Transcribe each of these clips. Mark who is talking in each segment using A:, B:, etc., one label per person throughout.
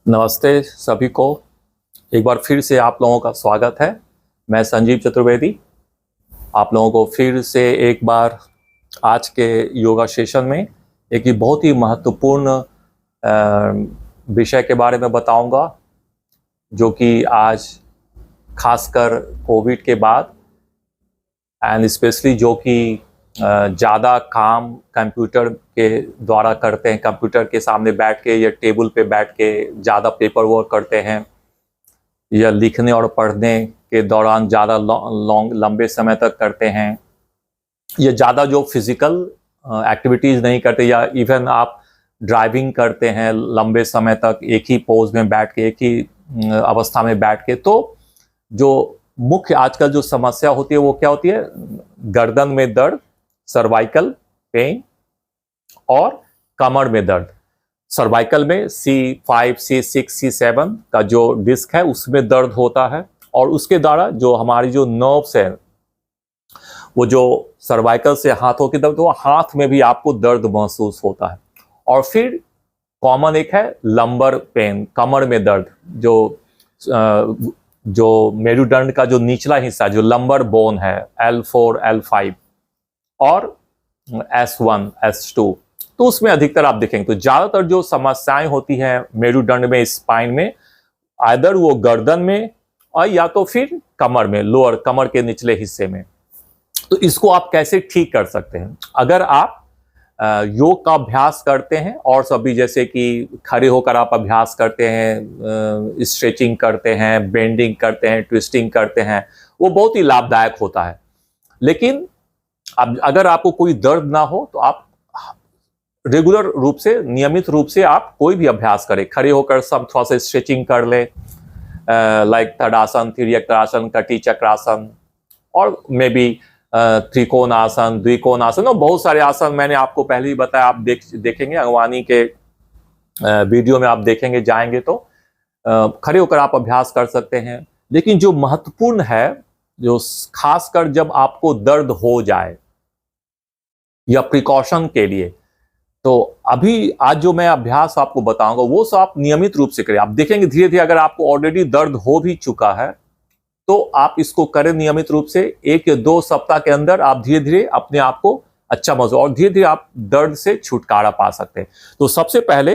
A: नमस्ते सभी को। एक बार फिर से आप लोगों का स्वागत है। मैं संजीव चतुर्वेदी आप लोगों को फिर से एक बार आज के योगा सेशन में एक ही बहुत ही महत्वपूर्ण विषय के बारे में बताऊंगा, जो कि आज खासकर कोविड के बाद एंड स्पेशली जो कि ज़्यादा काम कंप्यूटर के द्वारा करते हैं, कंप्यूटर के सामने बैठ के या टेबल पे बैठ के ज़्यादा पेपर वर्क करते हैं, या लिखने और पढ़ने के दौरान ज़्यादा लंबे समय तक करते हैं, या ज़्यादा जो फिज़िकल एक्टिविटीज़ नहीं करते, या इवन आप ड्राइविंग करते हैं लंबे समय तक एक ही पोज में बैठ के, एक ही अवस्था में बैठ के, तो जो मुख्य आजकल जो समस्या होती है वो क्या होती है? गर्दन में दर्द, सर्वाइकल पेन और कमर में दर्द। सर्वाइकल में C5, C6, C7 का जो डिस्क है उसमें दर्द होता है, और उसके द्वारा जो हमारी जो नर्व्स है, वो जो सर्वाइकल से हाथों की दर्द, वो हाथ में भी आपको दर्द महसूस होता है। और फिर कॉमन एक है लंबर पेन, कमर में दर्द, जो मेरुदंड का जो निचला हिस्सा, जो लंबर बोन है, L4, L5 और S1, S2, तो उसमें अधिकतर आप देखेंगे। तो ज़्यादातर जो समस्याएं होती हैं मेरुदंड में, स्पाइन में, आइदर वो गर्दन में और या तो फिर कमर में, लोअर कमर के निचले हिस्से में। तो इसको आप कैसे ठीक कर सकते हैं? अगर आप योग का अभ्यास करते हैं और सभी, जैसे कि खड़े होकर आप अभ्यास करते हैं, स्ट्रेचिंग करते हैं, बेंडिंग करते हैं, ट्विस्टिंग करते हैं, वो बहुत ही लाभदायक होता है। लेकिन अब अगर आपको कोई दर्द ना हो तो आप रेगुलर रूप से, नियमित रूप से आप कोई भी अभ्यास करें। खड़े होकर सब थोड़ा सा स्ट्रेचिंग कर ले, लाइक तड़ासन, तिर्यकासन, कटी चक्रासन, और मे बी त्रिकोण आसन, द्विकोण आसन, और बहुत सारे आसन मैंने आपको पहले ही बताया। आप देखेंगे अंगवानी के वीडियो में, आप देखेंगे जाएंगे तो खड़े होकर आप अभ्यास कर सकते हैं। लेकिन जो महत्वपूर्ण है, जो खासकर जब आपको दर्द हो जाए या प्रिकॉशन के लिए, तो अभी आज जो मैं अभ्यास आपको बताऊंगा वो सब आप नियमित रूप से करें। आप देखेंगे धीरे धीरे, अगर आपको ऑलरेडी दर्द हो भी चुका है तो आप इसको करें नियमित रूप से। 1 या 2 सप्ताह के अंदर आप धीरे धीरे अपने आप को अच्छा महसूस, और धीरे धीरे आप दर्द से छुटकारा पा सकते हैं। तो सबसे पहले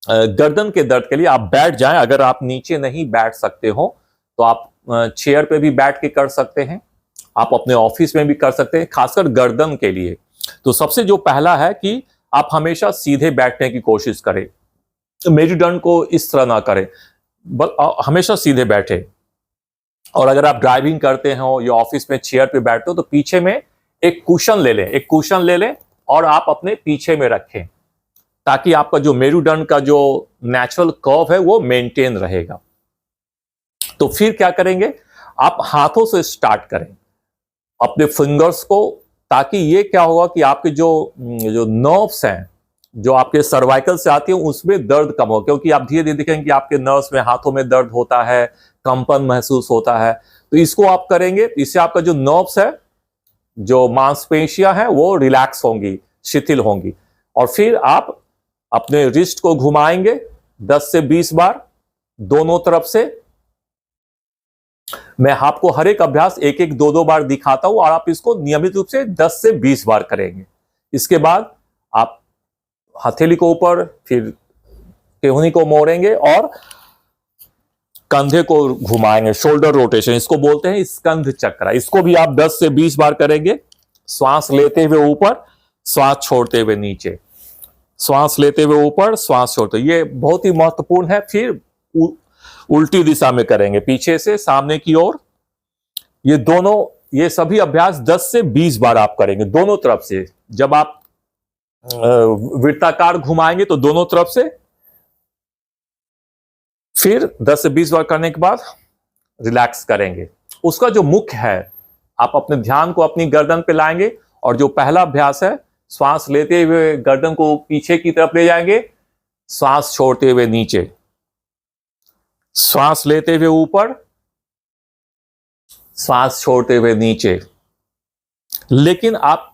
A: गर्दन के दर्द के लिए आप बैठ जाएं। अगर आप नीचे नहीं बैठ सकते हो तो आप चेयर पे भी बैठ के कर सकते हैं, आप अपने ऑफिस में भी कर सकते हैं, खासकर गर्दन के लिए। तो सबसे जो पहला है कि आप हमेशा सीधे बैठने की कोशिश करें, मेरुदंड को इस तरह ना करें, हमेशा सीधे बैठे। और अगर आप ड्राइविंग करते हो या ऑफिस में चेयर पे बैठते हो तो पीछे में एक कुशन ले लें और आप अपने पीछे में रखें, ताकि आपका जो मेरुदंड का जो नेचुरल कर्व है वो मेंटेन रहेगा। तो फिर क्या करेंगे, आप हाथों से स्टार्ट करें अपने फिंगर्स को, ताकि ये क्या होगा कि आपके जो नर्व्स हैं, जो आपके सर्वाइकल से आती है, उसमें दर्द कम हो। क्योंकि आप धीरे धीरे देखेंगे कि आपके नर्व्स में, हाथों में दर्द होता है, कंपन महसूस होता है। तो इसको आप करेंगे, इससे आपका जो नर्व्स है, जो मांसपेशियां हैं, वो रिलैक्स होंगी, शिथिल होंगी। और फिर आप अपने रिस्ट को घुमाएंगे 10 से 20 बार दोनों तरफ से। मैं आपको हर एक अभ्यास 1-1, 2-2 बार दिखाता हूं, और आप इसको नियमित रूप से 10 से 20 बार करेंगे। इसके बाद आप हथेली को ऊपर, फिर केहूनी को मोड़ेंगे और कंधे को घुमाएंगे, शोल्डर रोटेशन, इसको बोलते हैं स्कंध चक्र। इसको भी आप 10 से 20 बार करेंगे। श्वास लेते हुए ऊपर, श्वास छोड़ते हुए नीचे, श्वास लेते हुए ऊपर, श्वास छोड़ते। ये बहुत ही महत्वपूर्ण है। फिर उल्टी दिशा में करेंगे, पीछे से सामने की ओर। ये सभी अभ्यास 10 से 20 बार आप करेंगे दोनों तरफ से। जब आप वृत्ताकार घुमाएंगे तो दोनों तरफ से। फिर 10 से 20 बार करने के बाद रिलैक्स करेंगे। उसका जो मुख्य है, आप अपने ध्यान को अपनी गर्दन पे लाएंगे, और जो पहला अभ्यास है, श्वास लेते हुए गर्दन को पीछे की तरफ ले जाएंगे, श्वास छोड़ते हुए नीचे, श्वास लेते हुए ऊपर, श्वास छोड़ते हुए नीचे। लेकिन आप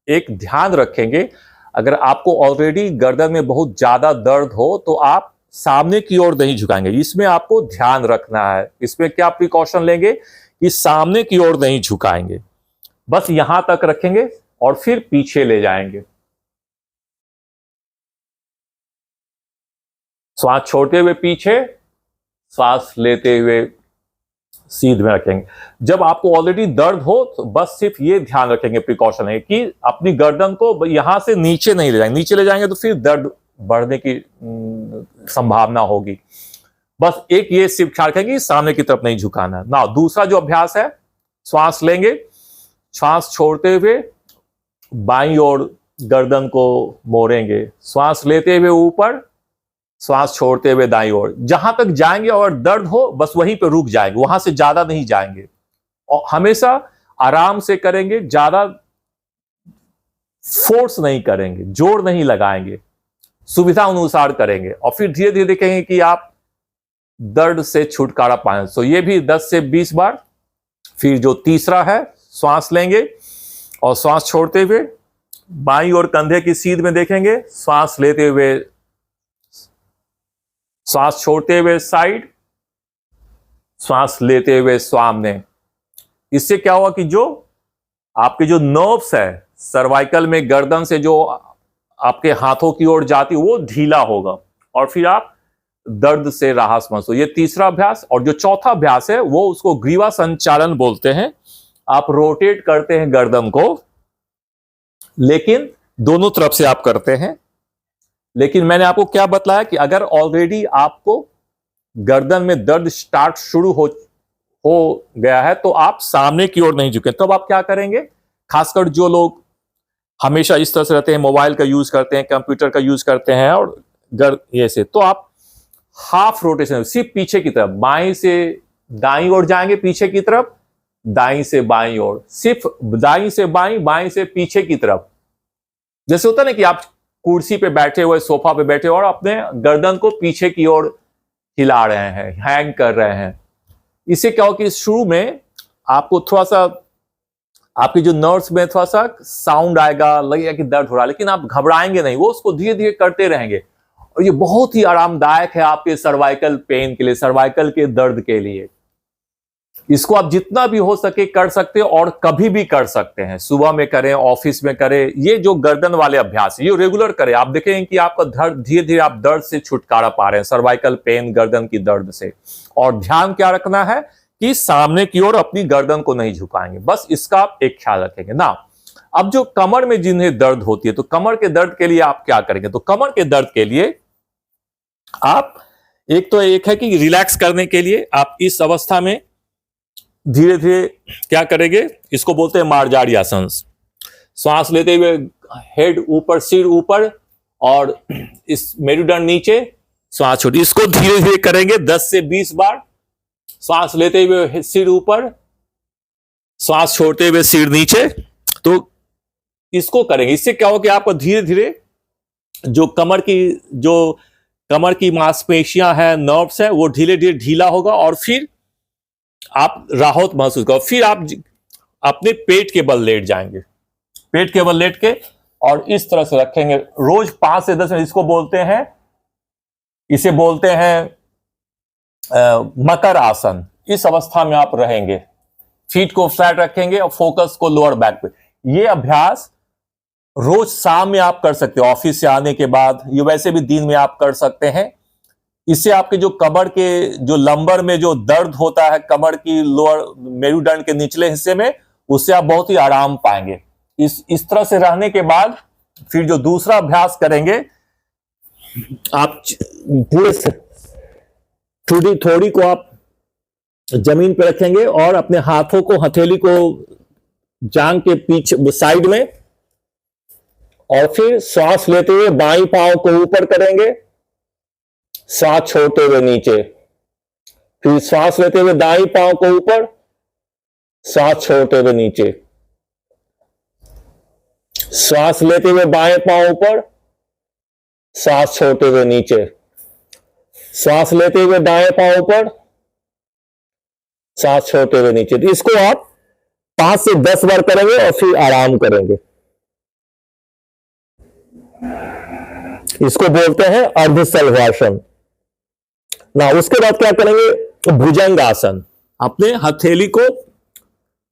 A: एक ध्यान रखेंगे, अगर आपको ऑलरेडी गर्दन में बहुत ज्यादा दर्द हो तो आप सामने की ओर नहीं झुकाएंगे। इसमें आपको ध्यान रखना है। इसमें क्या प्रिकॉशन लेंगे कि सामने की ओर नहीं झुकाएंगे, बस यहां तक रखेंगे और फिर पीछे ले जाएंगे। श्वास छोड़ते हुए पीछे, श्वास लेते हुए सीध में रखेंगे। जब आपको ऑलरेडी दर्द हो तो बस सिर्फ ये ध्यान रखेंगे, प्रिकॉशन है कि अपनी गर्दन को यहां से नीचे नहीं ले जाएंगे। नीचे ले जाएंगे तो फिर दर्द बढ़ने की संभावना होगी। बस एक ये सिर्फ ख्याल रखेंगे कि सामने की तरफ नहीं झुकाना। ना दूसरा जो अभ्यास है, श्वास लेंगे, श्वास छोड़ते हुए बाईं ओर गर्दन को मोड़ेंगे, श्वास लेते हुए ऊपर, श्वास छोड़ते हुए दाईं ओर। जहां तक जाएंगे और दर्द हो बस वहीं पे रुक जाएंगे, वहां से ज्यादा नहीं जाएंगे। और हमेशा आराम से करेंगे, ज्यादा फोर्स नहीं करेंगे, जोर नहीं लगाएंगे, सुविधा अनुसार करेंगे। और फिर धीरे धीरे देखेंगे कि आप दर्द से छुटकारा पाएं। तो ये भी 10 से 20 बार। फिर जो तीसरा है, श्वास लेंगे और श्वास छोड़ते हुए बाईं ओर कंधे की सीध में देखेंगे, श्वास लेते हुए, श्वास छोड़ते हुए साइड, श्वास लेते हुए सामने। इससे क्या हुआ कि जो आपके जो नर्व्स है सर्वाइकल में, गर्दन से जो आपके हाथों की ओर जाती है, वो ढीला होगा और फिर आप दर्द से राहत महसूस। ये तीसरा अभ्यास। और जो चौथा अभ्यास है वो उसको ग्रीवा संचालन बोलते हैं। आप रोटेट करते हैं गर्दन को, लेकिन दोनों तरफ से आप करते हैं। लेकिन मैंने आपको क्या बतलाया कि अगर ऑलरेडी आपको गर्दन में दर्द स्टार्ट शुरू हो गया है तो आप सामने की ओर नहीं झुके। तब आप क्या करेंगे, खासकर जो लोग हमेशा इस तरह से रहते हैं, मोबाइल का यूज करते हैं, कंप्यूटर का यूज करते हैं और ये से, तो आप हाफ रोटेशन, सिर्फ पीछे की तरफ, बाएं से दाईं ओर जाएंगे, पीछे की तरफ, दाईं से बाईं ओर, सिर्फ दाईं से बाईं, बाईं से पीछे की तरफ। जैसे होता है ना कि आप कुर्सी पे बैठे हुए, सोफा पे बैठे और अपने गर्दन को पीछे की ओर हिला रहे हैं, हैंग कर रहे हैं। इससे क्या हो कि शुरू में आपको थोड़ा सा, आपकी जो नर्व्स में थोड़ा सा साउंड आएगा, लगेगा कि दर्द हो रहा है, लेकिन आप घबराएंगे नहीं, वो उसको धीरे धीरे करते रहेंगे। और ये बहुत ही आरामदायक है आपके सर्वाइकल पेन के लिए, सर्वाइकल के दर्द के लिए। इसको आप जितना भी हो सके कर सकते हैं और कभी भी कर सकते हैं। सुबह में करें, ऑफिस में करें। ये जो गर्दन वाले अभ्यास है ये रेगुलर करें। आप देखेंगे कि आपका दर्द, धीरे धीरे आप दर्द से छुटकारा पा रहे हैं, सर्वाइकल पेन, गर्दन की दर्द से। और ध्यान क्या रखना है कि सामने की ओर अपनी गर्दन को नहीं झुकाएंगे, बस इसका आप एक ख्याल रखेंगे ना। अब जो कमर में जिन्हें दर्द होती है, तो कमर के दर्द के लिए आप क्या करेंगे, तो कमर के दर्द के लिए आप एक है कि रिलैक्स करने के लिए आप इस अवस्था में धीरे धीरे क्या करेंगे, इसको बोलते हैं मार्जारी आसन। श्वास लेते हुए हेड ऊपर, सिर ऊपर और इस मेरुदंड नीचे, श्वास छोड़ी। इसको धीरे धीरे करेंगे 10 से 20 बार। श्वास लेते हुए सिर ऊपर, श्वास छोड़ते हुए सिर नीचे। तो इसको करेंगे। इससे क्या होगा कि आपको धीरे धीरे जो कमर की मांसपेशियां हैं, नर्व्स हैं, वो धीरे धीरे ढीला होगा और फिर आप राहत महसूस करो। फिर आप अपने पेट के बल लेट जाएंगे, पेट के बल लेट के और इस तरह से रखेंगे रोज 5 से 10 मिनट। इसे बोलते हैं मकर आसन। इस अवस्था में आप रहेंगे, फीट को फ्लैट रखेंगे और फोकस को लोअर बैक पे। ये अभ्यास रोज शाम में आप कर सकते हो, ऑफिस से आने के बाद। ये वैसे भी दिन में आप कर सकते हैं। इससे आपके जो कमर के जो लंबर में जो दर्द होता है, कमर की लोअर मेरुदंड के निचले हिस्से में, उससे आप बहुत ही आराम पाएंगे। इस तरह से रहने के बाद फिर जो दूसरा अभ्यास करेंगे, आप पूरे थोड़ी को आप जमीन पे रखेंगे और अपने हाथों को, हथेली को जांघ के पीछे साइड में, और फिर श्वास लेते हुए बाईं पांव को ऊपर करेंगे, श्वास छोड़ते हुए नीचे। फिर श्वास लेते हुए दाईं पांव को ऊपर, श्वास छोड़ते हुए नीचे। श्वास लेते हुए बाएं पांव ऊपर, श्वास छोड़ते हुए नीचे। श्वास लेते हुए दाएं पांव ऊपर, श्वास छोड़ते हुए नीचे। तो इसको आप 5 से 10 बार करेंगे और फिर आराम करेंगे। इसको बोलते हैं अर्धशलभासन। ना उसके बाद क्या करेंगे, भुजंग आसन। अपने हथेली को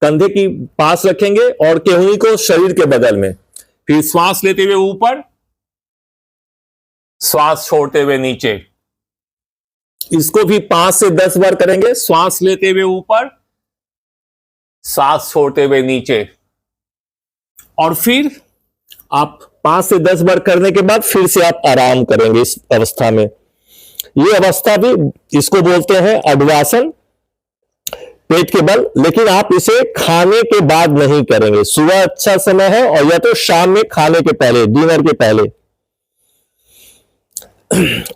A: कंधे की पास रखेंगे और केहूनी को शरीर के बगल में। फिर श्वास लेते हुए ऊपर, श्वास छोड़ते हुए नीचे। इसको भी 5 से 10 बार करेंगे। श्वास लेते हुए ऊपर, सांस छोड़ते हुए नीचे। और फिर आप 5 से 10 बार करने के बाद फिर से आप आराम करेंगे इस अवस्था में। ये अवस्था भी, इसको बोलते हैं अडवासन, पेट के बल। लेकिन आप इसे खाने के बाद नहीं करेंगे। सुबह अच्छा समय है और या तो शाम में खाने के पहले, डिनर के पहले।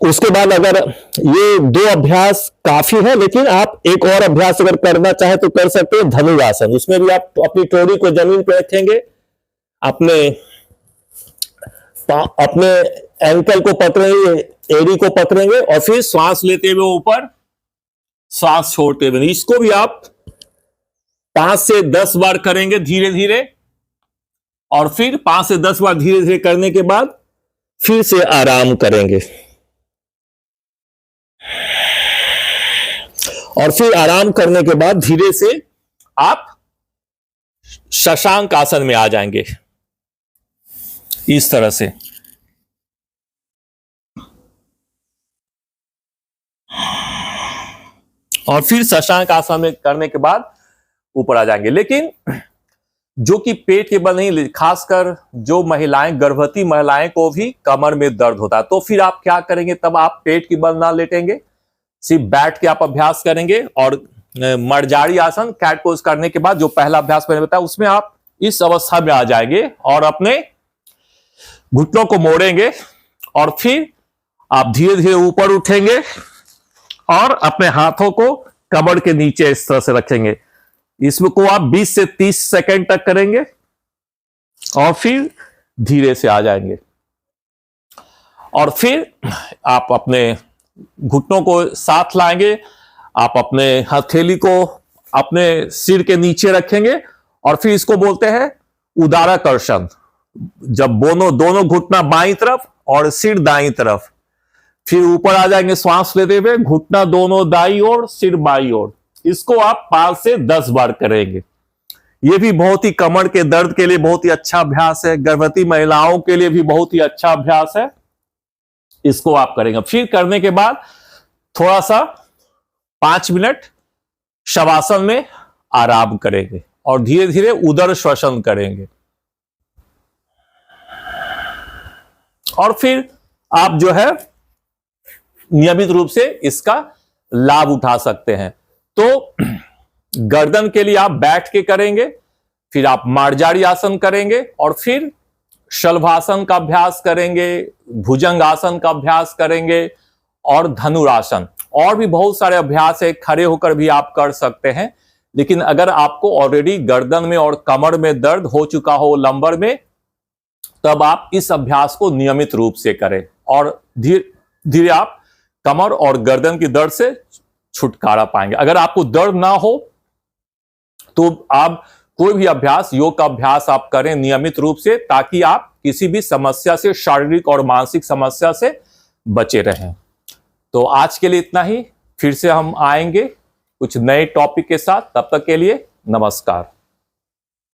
A: उसके बाद अगर ये 2 अभ्यास काफी है, लेकिन आप एक और अभ्यास अगर करना चाहे तो कर सकते हैं, धनुरासन। उसमें भी आप अपनी टोरी को जमीन पर रखेंगे, अपने एंकल को पकड़ेंगे, एड़ी को पकड़ेंगे और फिर श्वास लेते हुए ऊपर, श्वास छोड़ते हुए। इसको भी आप 5 से 10 बार करेंगे धीरे धीरे। और फिर 5 से 10 बार धीरे धीरे करने के बाद फिर से आराम करेंगे। और फिर आराम करने के बाद धीरे से आप शशांक आसन में आ जाएंगे, इस तरह से। और फिर शशांक आसन में करने के बाद ऊपर आ जाएंगे। लेकिन जो कि पेट के बल नहीं, खासकर जो महिलाएं, गर्भवती महिलाएं को भी कमर में दर्द होता है, तो फिर आप क्या करेंगे, तब आप पेट की बल ना लेटेंगे, सिर्फ बैठ के आप अभ्यास करेंगे। और मर्जारी आसन, कैट पोज करने के बाद जो पहला अभ्यास मैंने बताया, उसमें आप इस अवस्था में आ जाएंगे और अपने घुटनों को मोड़ेंगे। और फिर आप धीरे धीरे ऊपर उठेंगे और अपने हाथों को कमर के नीचे इस तरह से रखेंगे। इसमें को आप 20 से 30 सेकंड तक करेंगे और फिर धीरे से आ जाएंगे। और फिर आप अपने घुटनों को साथ लाएंगे, आप अपने हथेली को अपने सिर के नीचे रखेंगे और फिर इसको बोलते हैं उदाराकर्षण। जब दोनों घुटना बाईं तरफ और सिर दाईं तरफ, फिर ऊपर आ जाएंगे श्वास लेते हुए, घुटना दोनों दाईं ओर, सिर बाईं ओर। इसको आप 5 से 10 बार करेंगे। यह भी बहुत ही कमर के दर्द के लिए बहुत ही अच्छा अभ्यास है, गर्भवती महिलाओं के लिए भी बहुत ही अच्छा अभ्यास है। इसको आप करेंगे। फिर करने के बाद थोड़ा सा 5 मिनट शवासन में आराम करेंगे और धीरे धीरे उदर श्वसन करेंगे। और फिर आप जो है नियमित रूप से इसका लाभ उठा सकते हैं। तो गर्दन के लिए आप बैठ के करेंगे, फिर आप मार्जारी आसन करेंगे और फिर शलभासन का अभ्यास करेंगे, भुजंग आसन का अभ्यास करेंगे और धनुरासन। और भी बहुत सारे अभ्यास है, खड़े होकर भी आप कर सकते हैं। लेकिन अगर आपको ऑलरेडी गर्दन में और कमर में दर्द हो चुका हो, लंबर में, तब आप इस अभ्यास को नियमित रूप से करें और धीरे धीरे आप कमर और गर्दन की दर्द से छुटकारा पाएंगे। अगर आपको दर्द ना हो तो आप कोई भी अभ्यास, योग का अभ्यास आप करें नियमित रूप से, ताकि आप किसी भी समस्या से, शारीरिक और मानसिक समस्या से बचे रहें। तो आज के लिए इतना ही। फिर से हम आएंगे कुछ नए टॉपिक के साथ। तब तक के लिए नमस्कार।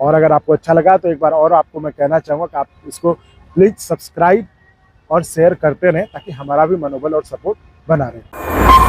B: और अगर आपको अच्छा लगा तो एक बार और आपको मैं कहना चाहूँगा कि आप इसको प्लीज़ सब्सक्राइब और शेयर करते रहें, ताकि हमारा भी मनोबल और सपोर्ट बना रहे।